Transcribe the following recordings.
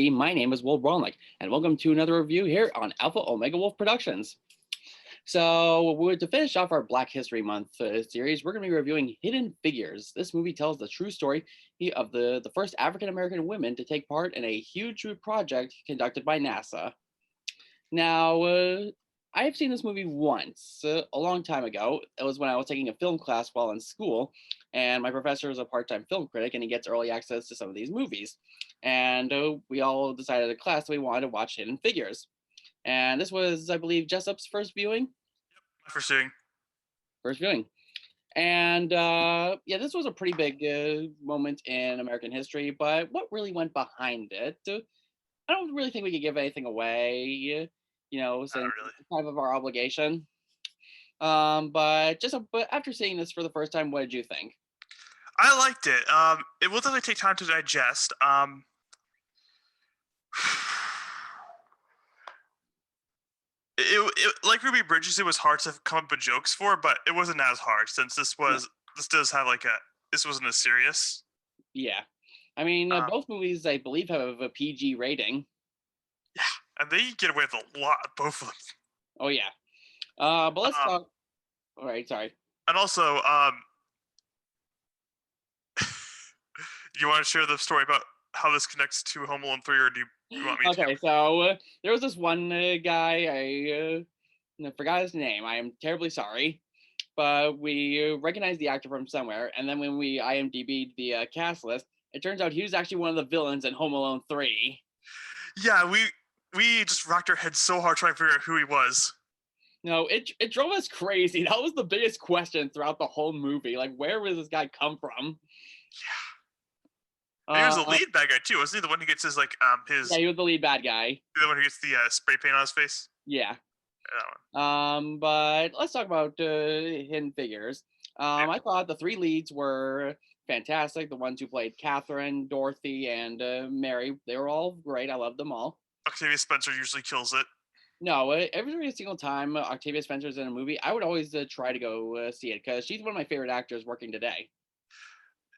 History. My name is Will Bromlick, and welcome to another review here on Alpha Omega Wolf Productions. So, to finish off our Black History Month series, we're going to be reviewing Hidden Figures. This movie tells the true story of the first African American women to take part in a huge project conducted by NASA. Now, I have seen this movie once, a long time ago. It was when I was taking a film class while in school, and my professor is a part-time film critic, and he gets early access to some of these movies. And we all decided in class that we wanted to watch Hidden Figures. And this was, I believe, Jessup's first viewing. First viewing. First viewing. And yeah, this was a pretty big moment in American history, but what really went behind it? I don't really think we could give anything away, since Really. it's kind of our obligation. But after seeing this for the first time, what did you think? I liked it. It will definitely take time to digest. It like Ruby Bridges, it was hard to come up with jokes for, but it wasn't as hard since this does have this wasn't as serious. Yeah, I mean, both movies I believe have a PG rating. Yeah, and they get away with a lot, both of them. Oh yeah, but let's talk. All right, sorry. And also, you want to share the story about how this connects to Home Alone 3, or do you want me to? Okay, so there was this one guy, I forgot his name. I am terribly sorry. But we recognized the actor from somewhere, and then when we IMDb'd the cast list, it turns out he was actually one of the villains in Home Alone 3. Yeah, we just rocked our heads so hard trying to figure out who he was. No, it drove us crazy. That was the biggest question throughout the whole movie. Like, where does this guy come from? Yeah. He was the lead bad guy too, wasn't he? The one who gets his Yeah, he was the lead bad guy. The one who gets the spray paint on his face. Yeah. That one. But let's talk about Hidden Figures. I thought the three leads were fantastic. The ones who played Catherine, Dorothy, and Mary, they were all great. I loved them all. Octavia Spencer usually kills it. No, every single time Octavia Spencer's in a movie, I would always try to go see it because she's one of my favorite actors working today.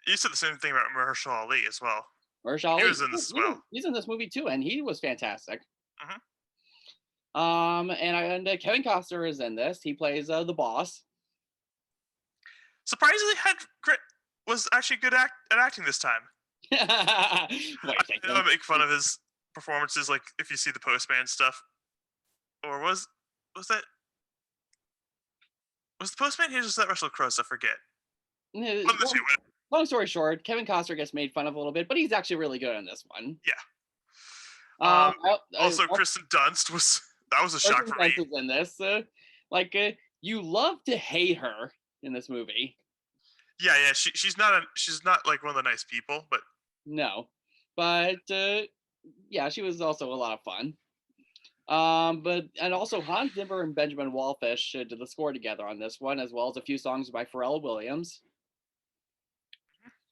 You said the same thing about Mahershala Ali as well. Mahershala Ali, he was in this as well. He's in this movie too, and he was fantastic. Mm-hmm. And Kevin Costner is in this. He plays the boss. Surprisingly, was actually good at acting this time. Wait, I know I make fun of his performances, like if you see the Postman stuff, or was the Postman here? Just that Russell Crowe? I forget. Long story short, Kevin Costner gets made fun of a little bit, but he's actually really good in this one. Yeah. Also, Kristen Dunst was a shock for me. In this, you love to hate her in this movie. Yeah. She's not like one of the nice people, but no, but yeah, she was also a lot of fun. And also Hans Zimmer and Benjamin Wallfish did the score together on this one, as well as a few songs by Pharrell Williams.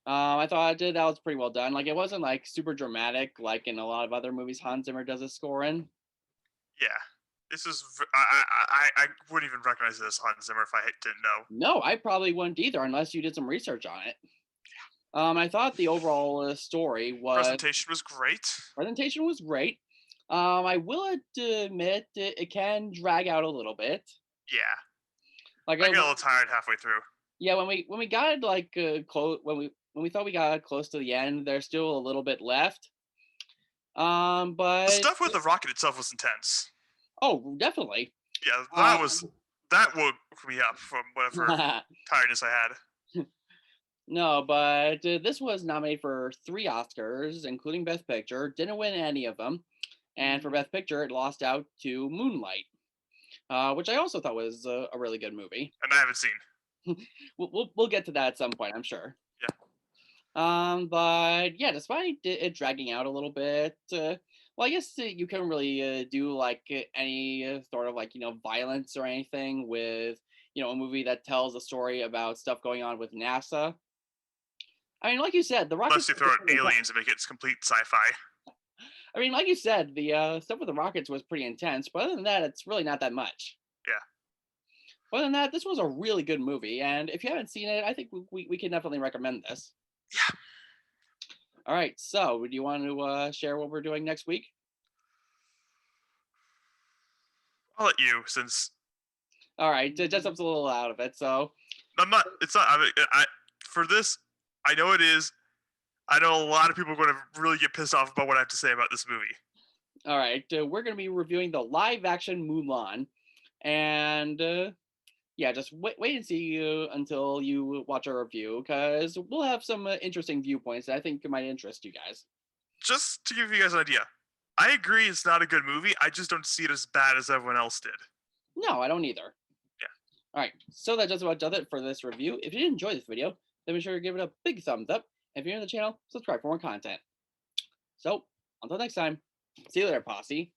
I thought that was pretty well done. Like, it wasn't like super dramatic like in a lot of other movies Hans Zimmer does a score in. Yeah, this is I wouldn't even recognize it as Hans Zimmer if I didn't know. No, I probably wouldn't either unless you did some research on it. Yeah. I thought the overall story presentation was great. Presentation was great. I will admit it can drag out a little bit. Yeah, like I got a little tired halfway through. Yeah, when we got close, when we thought we got close to the end, there's still a little bit left. But the stuff with the rocket itself was intense. Oh, definitely. Yeah, that woke me up from whatever tiredness I had. No, but this was nominated for 3 Oscars, including Best Picture. Didn't win any of them, and for Best Picture, it lost out to Moonlight, which I also thought was a really good movie. And I haven't seen. We'll get to that at some point, I'm sure. Yeah. But yeah, despite it dragging out a little bit, well, I guess you couldn't really do like any sort of violence or anything with a movie that tells a story about stuff going on with NASA. I mean, like you said, the rockets. Unless you throw out aliens and make it complete sci-fi. I mean, like you said, the stuff with the rockets was pretty intense, but other than that, it's really not that much. Yeah. Other than that, this was a really good movie, and if you haven't seen it, I think we can definitely recommend this. Yeah. All right. So, do you want to share what we're doing next week? I'll let you, since All right. Jessup's a little out of it. So, I'm not. It's not. For this, I know it is. I know a lot of people are going to really get pissed off about what I have to say about this movie. all right. We're going to be reviewing the live action Mulan. And yeah, just wait and see until you watch our review, because we'll have some interesting viewpoints that I think might interest you guys. Just to give you guys an idea, I agree it's not a good movie. I just don't see it as bad as everyone else did. No, I don't either. Yeah. All right, so that just about does it for this review. If you did enjoy this video, then be sure to give it a big thumbs up. If you're new to the channel, subscribe for more content. So, until next time, see you later, posse.